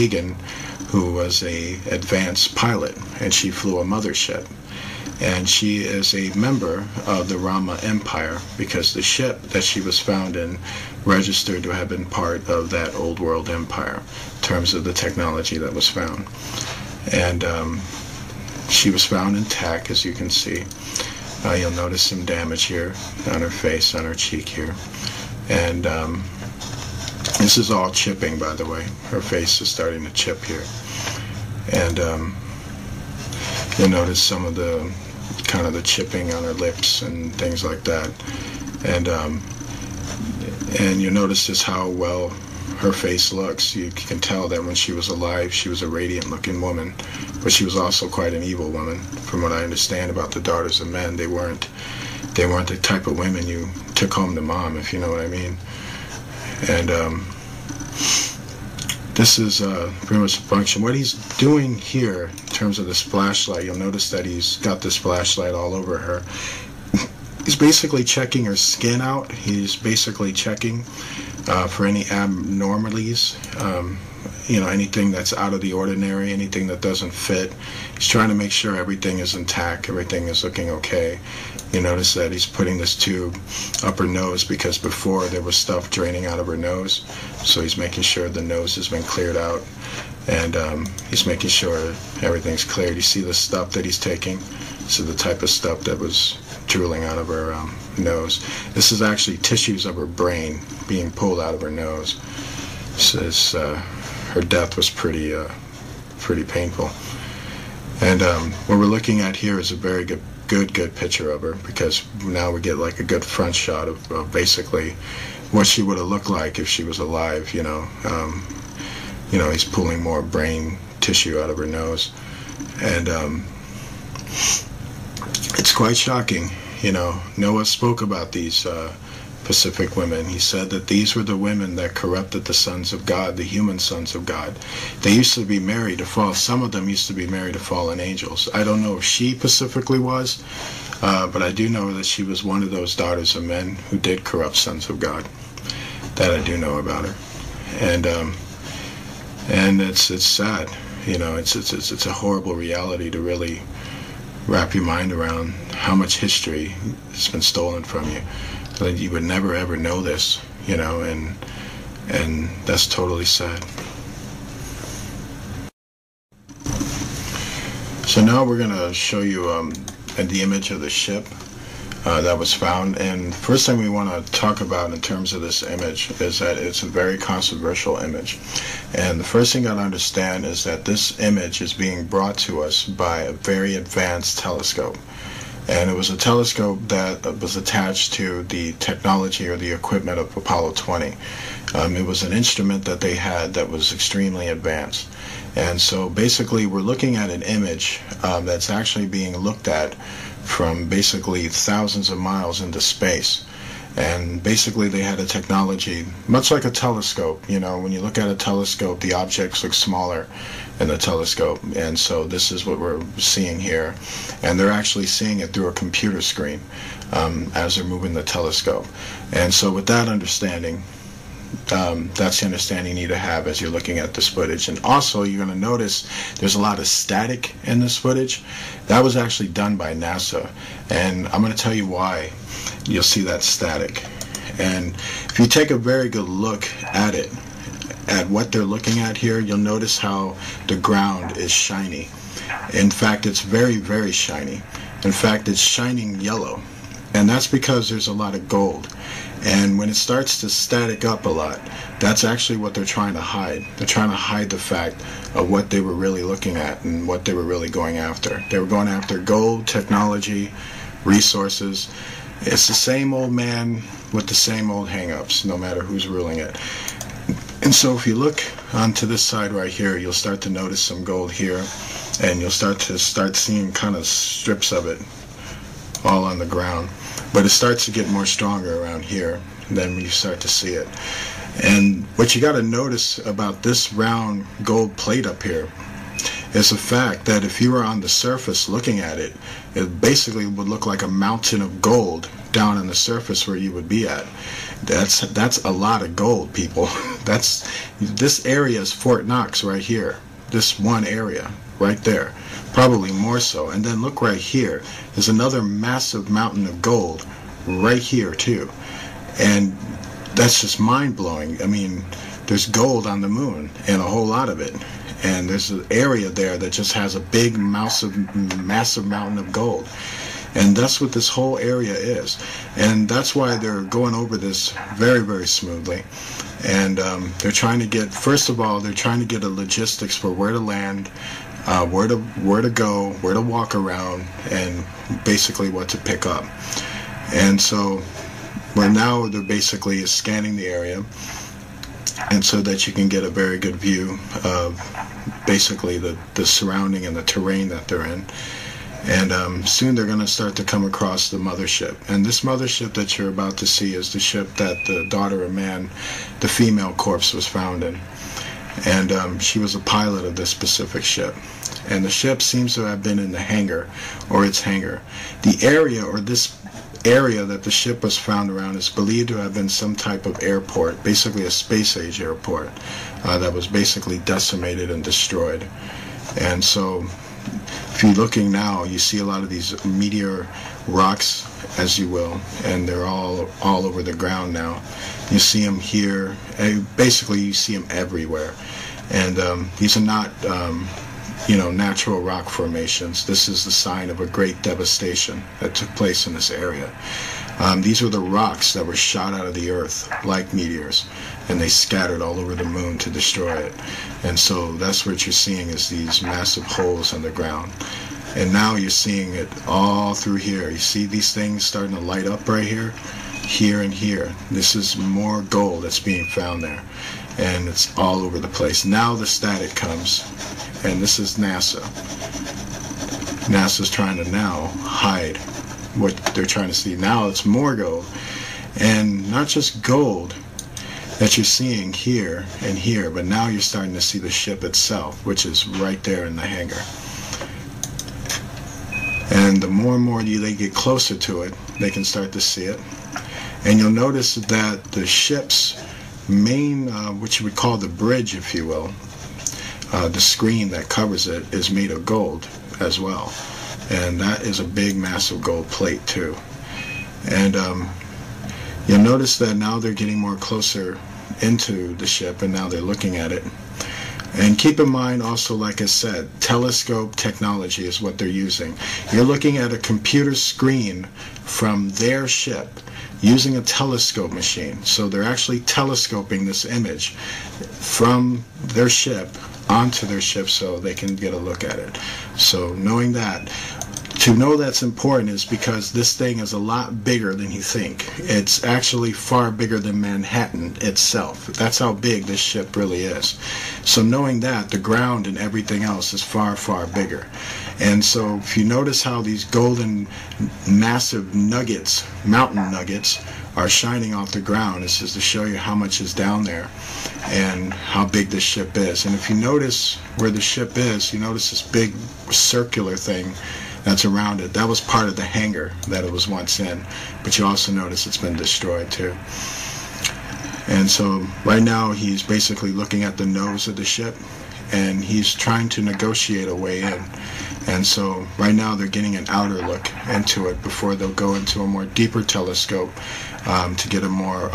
Tegan, who was a advanced pilot, and she flew a mothership. And she is a member of the Rama Empire because the ship that she was found in registered to have been part of that old world empire in terms of the technology that was found. And she was found intact, as you can see. You'll notice some damage here on her face, on her cheek here. And this is all chipping, by the way. Her face is starting to chip here. And you'll notice some of the kind of the chipping on her lips and things like that. And you'll notice just how well her face looks. You can tell that when she was alive, she was a radiant-looking woman, but she was also quite an evil woman. From what I understand about the daughters of men, they weren't the type of women you took home to mom, if you know what I mean. And this is pretty much a function. What he's doing here in terms of this flashlight, you'll notice that he's got this flashlight all over her. He's basically checking her skin out. He's basically checking for any abnormalities, anything that's out of the ordinary, anything that doesn't fit. He's trying to make sure everything is intact, everything is looking okay. You notice that he's putting this tube up her nose because before there was stuff draining out of her nose. So he's making sure the nose has been cleared out, and he's making sure everything's cleared. You see the stuff that he's taking? This is the type of stuff that was drooling out of her nose. This is actually tissues of her brain being pulled out of her nose. Says her death was pretty painful. And what we're looking at here is a very good picture of her, because now we get like a good front shot of basically what she would have looked like if she was alive. He's pulling more brain tissue out of her nose, and it's quite shocking. Noah spoke about these Pacific women. He said that these were the women that corrupted the sons of God, the human sons of God. They used to be married to fall. Some of them used to be married to fallen angels. I don't know if she specifically was, but I do know that she was one of those daughters of men who did corrupt sons of God. That I do know about her, and it's sad. It's a horrible reality to really wrap your mind around how much history has been stolen from you. That you would never ever know this, and that's totally sad. So now we're going to show you the image of the ship that was found. And first thing we want to talk about in terms of this image is that it's a very controversial image. And the first thing you got to understand is that this image is being brought to us by a very advanced telescope. And it was a telescope that was attached to the technology or the equipment of Apollo 20. It was an instrument that they had that was extremely advanced. And so basically we're looking at an image that's actually being looked at from basically thousands of miles into space. And basically they had a technology, much like a telescope. When you look at a telescope, the objects look smaller in the telescope. And so this is what we're seeing here. And they're actually seeing it through a computer screen as they're moving the telescope. And so with that understanding, that's the understanding you need to have as you're looking at this footage. And also you're going to notice there's a lot of static in this footage. That was actually done by NASA. And I'm going to tell you why you'll see that static. And if you take a very good look at it, at what they're looking at here, you'll notice how the ground is shiny. In fact, it's very, very shiny. In fact, it's shining yellow. And that's because there's a lot of gold. And when it starts to static up a lot, that's actually what they're trying to hide. They're trying to hide the fact of what they were really looking at and what they were really going after. They were going after gold, technology, resources. It's the same old man with the same old hang-ups, no matter who's ruling it. And so if you look onto this side right here, you'll start to notice some gold here, and you'll start seeing kind of strips of it all on the ground. But it starts to get more stronger around here, and then you start to see it. And what you got to notice about this round gold plate up here is the fact that if you were on the surface looking at it, it basically would look like a mountain of gold down on the surface where you would be at. That's a lot of gold, people. This area is Fort Knox right here. This one area right there, probably more so. And then look right here. There's another massive mountain of gold right here too, and that's just mind-blowing. I mean, there's gold on the moon, and a whole lot of it. And there's an area there that just has a big, massive mountain of gold. And that's what this whole area is. And that's why they're going over this very, very smoothly. And they're trying to get, first of all, they're trying to get a logistics for where to land, where to go, where to walk around, and basically what to pick up. And so right now they're basically scanning the area, and so that you can get a very good view of basically the surrounding and the terrain that they're in. And soon they're going to start to come across the mothership. And this mothership that you're about to see is the ship that the daughter of man, the female corpse, was found in. And she was a pilot of this specific ship. And the ship seems to have been in the hangar, or its hangar. The area, or this area that the ship was found around, is believed to have been some type of airport, basically a space-age airport, that was basically decimated and destroyed. And so if you're looking now, you see a lot of these meteor rocks, as you will, and they're all over the ground now. You see them here, and basically you see them everywhere. And these are not natural rock formations. This is the sign of a great devastation that took place in this area. These were the rocks that were shot out of the earth like meteors, and they scattered all over the moon to destroy it. And so that's what you're seeing, is these massive holes in the ground. And now you're seeing it all through here. You see these things starting to light up right here, here and here. This is more gold that's being found there, and it's all over the place. Now the static comes, and this is NASA. NASA's trying to now hide what they're trying to see. Now it's more gold, and not just gold that you're seeing here and here, but now you're starting to see the ship itself, which is right there in the hangar. And the more and more they get closer to it, they can start to see it. And you'll notice that the ship's main, what you would call the bridge, if you will, the screen that covers it, is made of gold as well. And that is a big, massive gold plate too. And you'll notice that now they're getting more closer into the ship, and now they're looking at it. And keep in mind also, like I said, telescope technology is what they're using. You're looking at a computer screen from their ship using a telescope machine. So they're actually telescoping this image from their ship onto their ship so they can get a look at it. So knowing that, to know that's important is because this thing is a lot bigger than you think. It's actually far bigger than Manhattan itself. That's how big this ship really is. So knowing that, the ground and everything else is far, far bigger. And so if you notice how these golden, massive nuggets, mountain nuggets, are shining off the ground, this is to show you how much is down there and how big this ship is. And if you notice where the ship is, you notice this big circular thing that's around it. That was part of the hangar that it was once in, but you also notice it's been destroyed too. And so right now he's basically looking at the nose of the ship, and he's trying to negotiate a way in. And so right now they're getting an outer look into it before they'll go into a more deeper telescope to get a more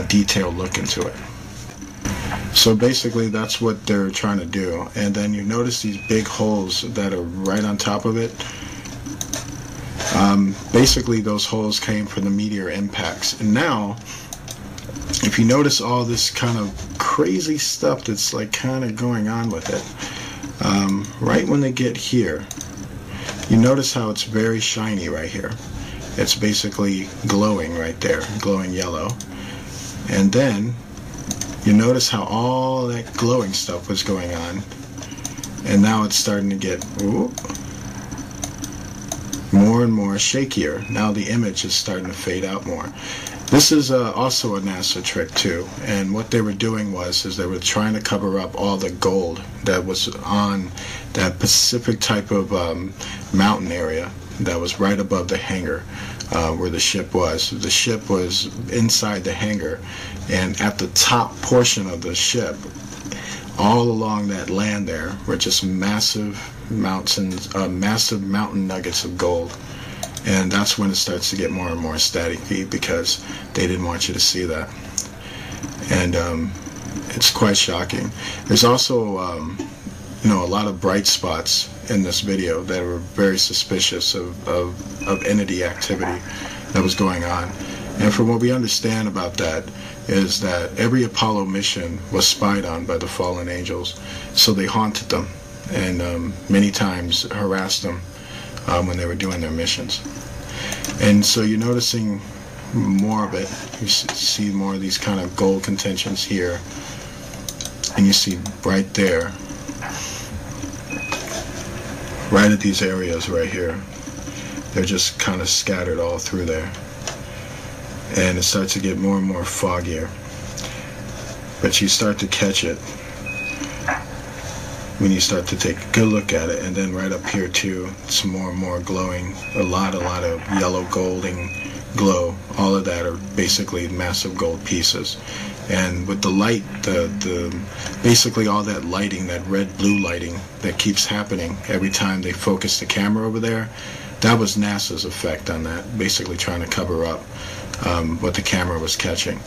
detailed look into it. So basically that's what they're trying to do. And then you notice these big holes that are right on top of it. Basically those holes came from the meteor impacts. And now, if you notice all this kind of crazy stuff that's like kind of going on with it, right when they get here, you notice how it's very shiny right here. It's basically glowing right there, glowing yellow. And then you notice how all that glowing stuff was going on, and now it's starting to get more and more shakier. Now the image is starting to fade out more. This is also a NASA trick too, and what they were doing is they were trying to cover up all the gold that was on that specific type of mountain area that was right above the hangar where the ship was. The ship was inside the hangar, and at the top portion of the ship, all along that land there, were just massive mountains, massive mountain nuggets of gold. And that's when it starts to get more and more staticky, because they didn't want you to see that. And it's quite shocking. There's also a lot of bright spots in this video that were very suspicious of entity activity that was going on. And from what we understand about that is that every Apollo mission was spied on by the fallen angels, so they haunted them and many times harassed them when they were doing their missions. And so you're noticing more of it. You see more of these kind of gold contentions here, and you see right there, right at these areas right here, they're just kind of scattered all through there, and it starts to get more and more foggier, but you start to catch it when you start to take a good look at it. And then right up here too, it's more and more glowing, a lot of yellow golding glow. All of that are basically massive gold pieces. And with the light, basically all that lighting, that red-blue lighting that keeps happening every time they focus the camera over there, that was NASA's effect on that, basically trying to cover up what the camera was catching.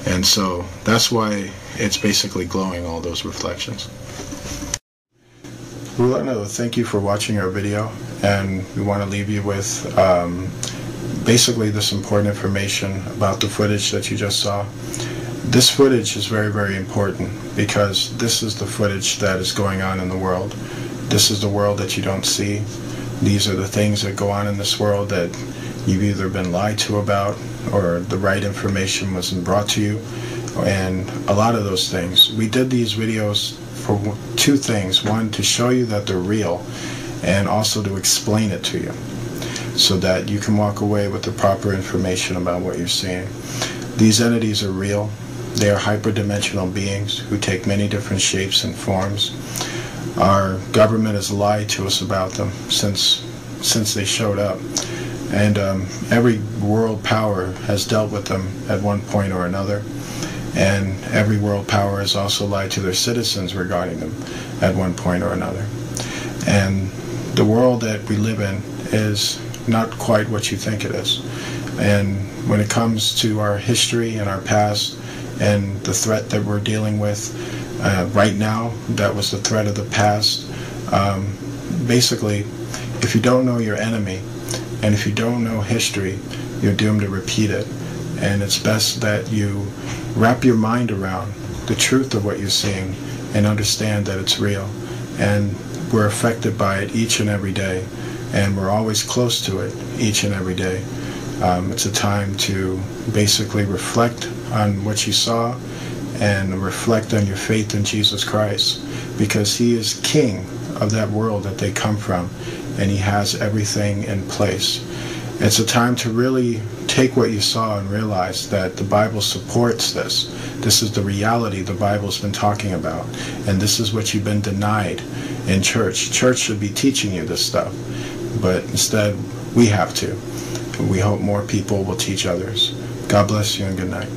And so that's why it's basically glowing all those reflections. We want to thank you for watching our video, and we want to leave you with basically this important information about the footage that you just saw. This footage is very, very important, because this is the footage that is going on in the world. This is the world that you don't see. These are the things that go on in this world that you've either been lied to about, or the right information wasn't brought to you, and a lot of those things. We did these videos for two things. One, to show you that they're real, and also to explain it to you, so that you can walk away with the proper information about what you're seeing. These entities are real. They are hyperdimensional beings who take many different shapes and forms. Our government has lied to us about them since they showed up. And every world power has dealt with them at one point or another. And every world power has also lied to their citizens regarding them at one point or another. And the world that we live in is not quite what you think it is. And when it comes to our history and our past and the threat that we're dealing with right now, that was the threat of the past. Basically, if you don't know your enemy, and if you don't know history, you're doomed to repeat it. And it's best that you wrap your mind around the truth of what you're seeing and understand that it's real. And we're affected by it each and every day, and we're always close to it each and every day. It's a time to basically reflect on what you saw and reflect on your faith in Jesus Christ, because He is King of that world that they come from, and He has everything in place. It's a time to really take what you saw and realize that the Bible supports this. This is the reality the Bible's been talking about, and this is what you've been denied in church. Church should be teaching you this stuff, but instead we have to. We hope more people will teach others. God bless you and good night.